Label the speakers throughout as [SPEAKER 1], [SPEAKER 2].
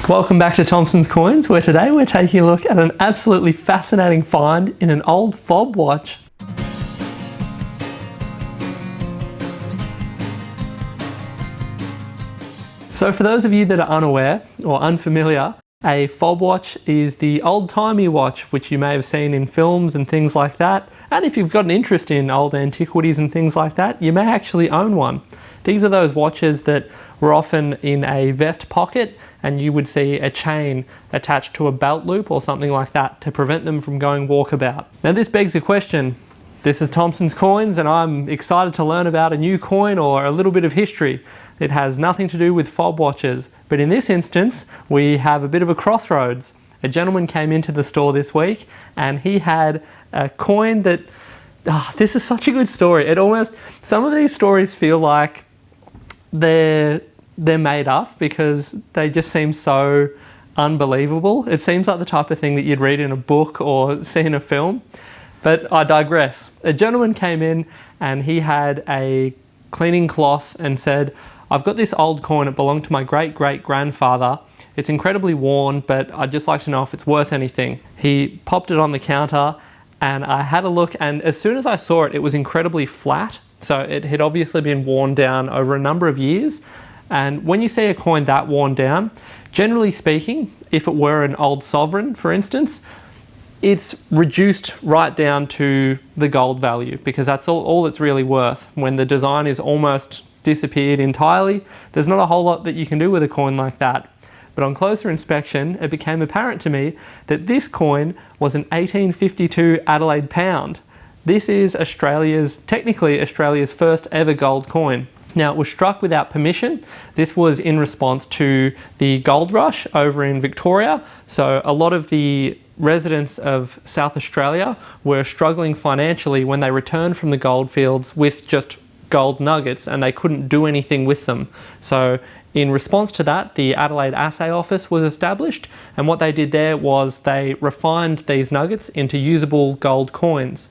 [SPEAKER 1] Welcome back to Thompson's Coins, where today we're taking a look at an absolutely fascinating find in an old fob watch. So for those of you that are unaware or unfamiliar, a fob watch is the old-timey watch which you may have seen in films and things like that. And if you've got an interest in old antiquities and things like that, you may actually own one. These are those watches that were often in a vest pocket, and you would see a chain attached to a belt loop or something like that to prevent them from going walkabout. Now this begs the question, this is Thompson's Coins and I'm excited to learn about a new coin or a little bit of history. It has nothing to do with fob watches, but in this instance we have a bit of a crossroads. A gentleman came into the store this week and he had a coin that, this is such a good story. Some of these stories feel like they're made up because they just seem so unbelievable. It seems like the type of thing that you'd read in a book or see in a film, but I digress. A gentleman came in and he had a cleaning cloth and said, I've got this old coin, it belonged to my great-great-grandfather. It's incredibly worn, but I'd just like to know if it's worth anything. He popped it on the counter and I had a look, and as soon as I saw it, it was incredibly flat. So it had obviously been worn down over a number of years. And when you see a coin that worn down, generally speaking, if it were an old sovereign, for instance, it's reduced right down to the gold value because that's all it's really worth. When the design is almost disappeared entirely, there's not a whole lot that you can do with a coin like that. But on closer inspection, it became apparent to me that this coin was an 1852 Adelaide pound. This is technically Australia's first ever gold coin. Now, it was struck without permission. This was in response to the gold rush over in Victoria. So a lot of the residents of South Australia were struggling financially when they returned from the gold fields with just gold nuggets and they couldn't do anything with them. So in response to that, the Adelaide Assay Office was established, and what they did there was they refined these nuggets into usable gold coins.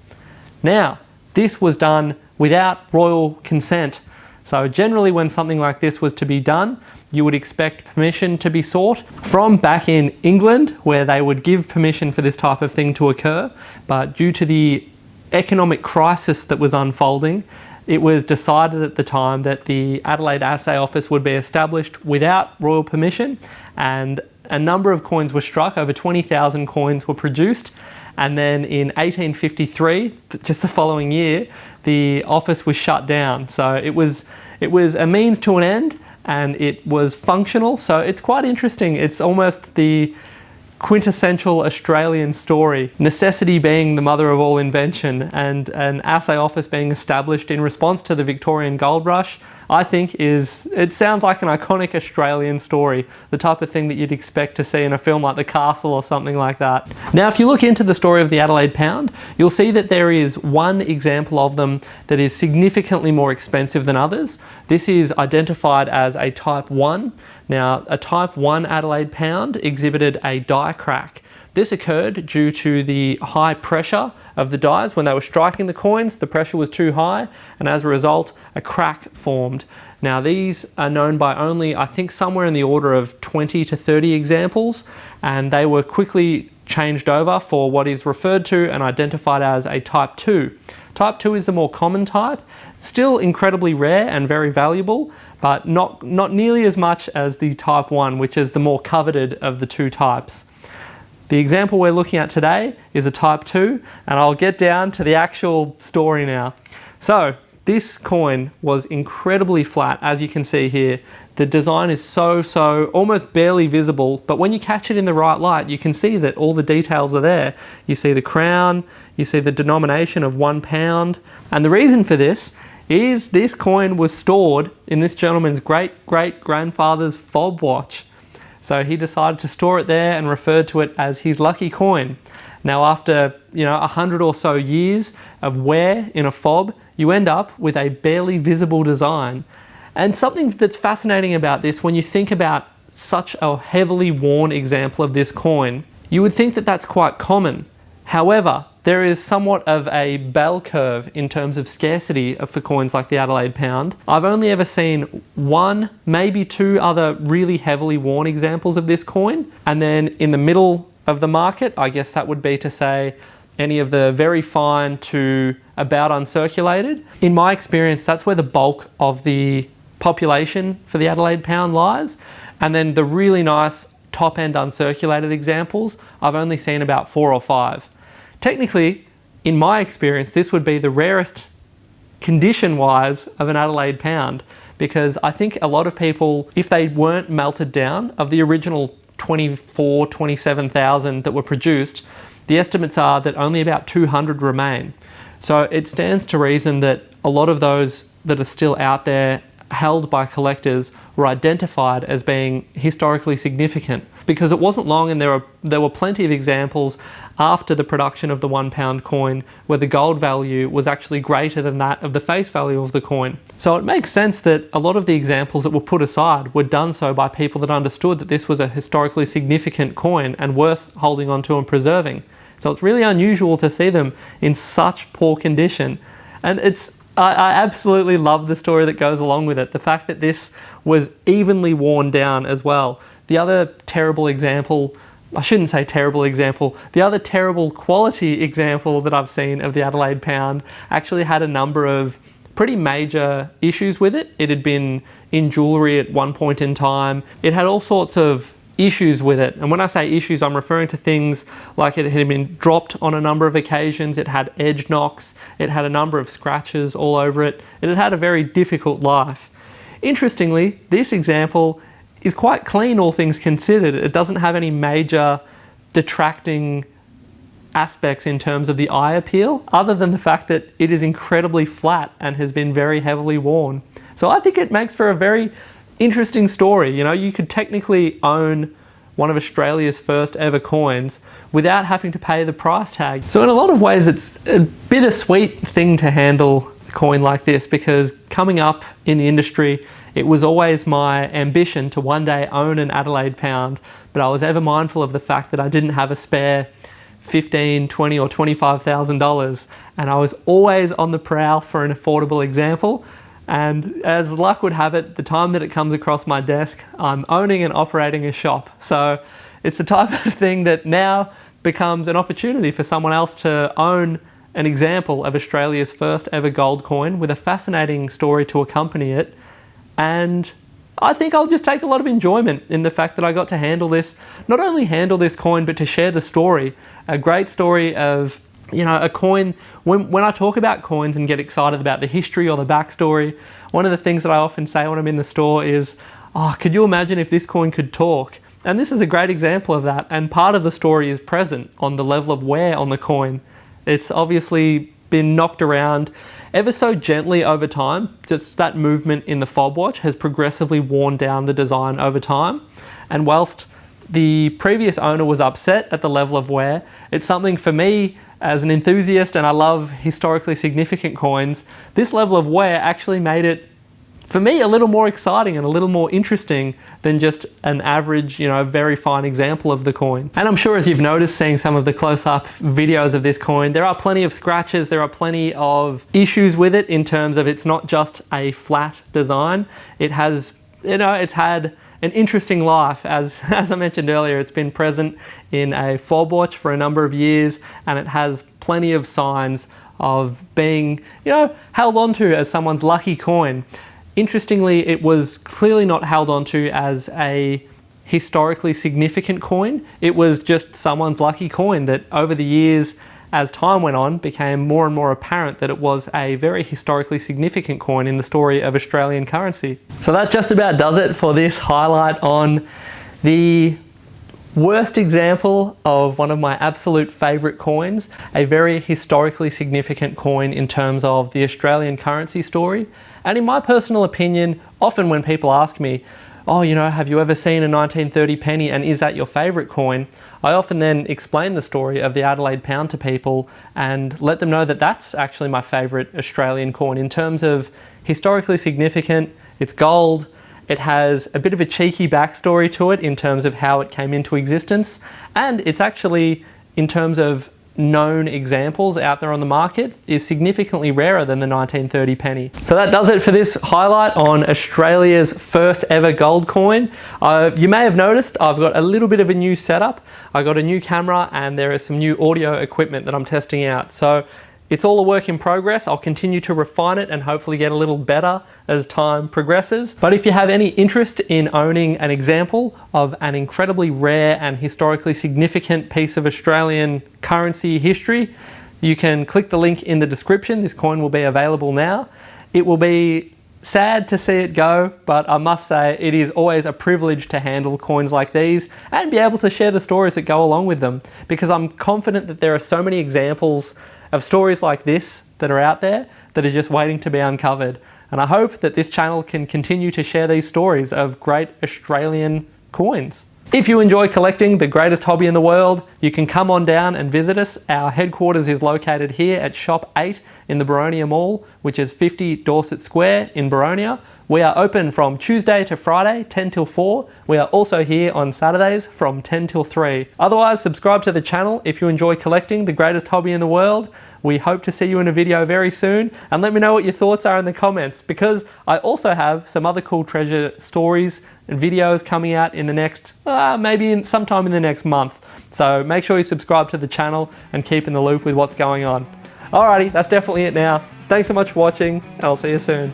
[SPEAKER 1] Now, this was done without royal consent. So generally when something like this was to be done, you would expect permission to be sought from back in England, where they would give permission for this type of thing to occur. But due to the economic crisis that was unfolding, it was decided at the time that the Adelaide Assay Office would be established without royal permission, and a number of coins were struck. Over 20,000 coins were produced. And then in 1853, just the following year, the office was shut down. So it was a means to an end, and it was functional. So it's quite interesting. It's almost the quintessential Australian story. Necessity being the mother of all invention, and an assay office being established in response to the Victorian gold rush, I think it sounds like an iconic Australian story, the type of thing that you'd expect to see in a film like The Castle or something like that. Now, if you look into the story of the Adelaide pound, you'll see that there is one example of them that is significantly more expensive than others. This is identified as a Type 1. Now, a Type 1 Adelaide pound exhibited a die crack. This occurred due to the high pressure of the dies. When they were striking the coins, the pressure was too high, and as a result, a crack formed. Now, these are known by only, I think, somewhere in the order of 20 to 30 examples, and they were quickly changed over for what is referred to and identified as a Type 2. Type 2 is the more common type, still incredibly rare and very valuable, but not nearly as much as the Type 1, which is the more coveted of the two types. The example we're looking at today is a Type 2, and I'll get down to the actual story now. So this coin was incredibly flat, as you can see here. The design is so almost barely visible, but when you catch it in the right light, you can see that all the details are there. You see the crown, you see the denomination of £1, and the reason for this is this coin was stored in this gentleman's great-great-grandfather's fob watch. So he decided to store it there and referred to it as his lucky coin. Now, after 100 or so years of wear in a fob, you end up with a barely visible design. And something that's fascinating about this, when you think about such a heavily worn example of this coin, you would think that that's quite common. However, there is somewhat of a bell curve in terms of scarcity for coins like the Adelaide pound. I've only ever seen one, maybe two other really heavily worn examples of this coin. And then in the middle of the market, I guess that would be to say any of the very fine to about uncirculated. In my experience, that's where the bulk of the population for the Adelaide pound lies. And then the really nice top end uncirculated examples, I've only seen about 4 or 5. Technically, in my experience, this would be the rarest condition-wise of an Adelaide pound, because I think a lot of people, if they weren't melted down, of the original 24, 27,000 that were produced, the estimates are that only about 200 remain. So it stands to reason that a lot of those that are still out there held by collectors were identified as being historically significant, because it wasn't long and there were plenty of examples after the production of the £1 coin where the gold value was actually greater than that of the face value of the coin. So it makes sense that a lot of the examples that were put aside were done so by people that understood that this was a historically significant coin and worth holding on to and preserving. So it's really unusual to see them in such poor condition. And I absolutely love the story that goes along with it. The fact that this was evenly worn down as well. The other terrible example, I shouldn't say terrible example, the other terrible quality example that I've seen of the Adelaide pound actually had a number of pretty major issues with it. It had been in jewellery at one point in time. It had all sorts of issues with it. And when I say issues, I'm referring to things like it had been dropped on a number of occasions, it had edge knocks, it had a number of scratches all over it. It had had a very difficult life. Interestingly, this example is quite clean, all things considered. It doesn't have any major detracting aspects in terms of the eye appeal, other than the fact that it is incredibly flat and has been very heavily worn. So I think it makes for a very interesting story. You know, you could technically own one of Australia's first ever coins without having to pay the price tag. So in a lot of ways, it's a bittersweet thing to handle a coin like this, because coming up in the industry, it was always my ambition to one day own an Adelaide pound, but I was ever mindful of the fact that I didn't have a spare $15,000, $20,000 or $25,000, and I was always on the prowl for an affordable example. And as luck would have it, the time that it comes across my desk, I'm owning and operating a shop. So it's the type of thing that now becomes an opportunity for someone else to own an example of Australia's first ever gold coin with a fascinating story to accompany it. And I think I'll just take a lot of enjoyment in the fact that I got to handle this, not only handle this coin, but to share the story. A great story of, you know, a coin. When I talk about coins and get excited about the history or the backstory, one of the things that I often say when I'm in the store is, oh, could you imagine if this coin could talk? And this is a great example of that. And part of the story is present on the level of wear on the coin. It's obviously been knocked around ever so gently over time. Just that movement in the fob watch has progressively worn down the design over time. And whilst the previous owner was upset at the level of wear, it's something for me as an enthusiast, and I love historically significant coins, this level of wear actually made it, for me, a little more exciting and a little more interesting than just an average, you know, very fine example of the coin. And I'm sure as you've noticed seeing some of the close-up videos of this coin, there are plenty of scratches, there are plenty of issues with it in terms of it's not just a flat design. It has, you know, it's had an interesting life. As I mentioned earlier, it's been present in a fob watch for a number of years, and it has plenty of signs of being, you know, held onto as someone's lucky coin. Interestingly, it was clearly not held onto as a historically significant coin. It was just someone's lucky coin that over the years, as time went on, became more and more apparent that it was a very historically significant coin in the story of Australian currency. So that just about does it for this highlight on the worst example of one of my absolute favourite coins, a very historically significant coin in terms of the Australian currency story. And in my personal opinion, often when people ask me, oh, you know, have you ever seen a 1930 penny and is that your favourite coin? I often then explain the story of the Adelaide pound to people and let them know that that's actually my favourite Australian coin in terms of historically significant. It's gold. It has a bit of a cheeky backstory to it in terms of how it came into existence. And it's actually, in terms of known examples out there on the market is significantly rarer than the 1930 penny. So that does it for this highlight on Australia's first ever gold coin. You may have noticed I've got a little bit of a new setup. I got a new camera and there is some new audio equipment that I'm testing out. So it's all a work in progress. I'll continue to refine it and hopefully get a little better as time progresses. But if you have any interest in owning an example of an incredibly rare and historically significant piece of Australian currency history, you can click the link in the description. This coin will be available now. It will be sad to see it go, but I must say it is always a privilege to handle coins like these and be able to share the stories that go along with them, because I'm confident that there are so many examples of stories like this that are out there that are just waiting to be uncovered. And I hope that this channel can continue to share these stories of great Australian coins. If you enjoy collecting, the greatest hobby in the world, you can come on down and visit us. Our headquarters is located here at Shop 8 in the Boronia Mall, which is 50 Dorset Square in Boronia. We are open from Tuesday to Friday, 10 till 4. We are also here on Saturdays from 10 till 3. Otherwise, subscribe to the channel if you enjoy collecting, the greatest hobby in the world. We hope to see you in a video very soon, and let me know what your thoughts are in the comments, because I also have some other cool treasure stories and videos coming out in the next, sometime in the next month. So make sure you subscribe to the channel and keep in the loop with what's going on. Alrighty, that's definitely it now. Thanks so much for watching, and I'll see you soon.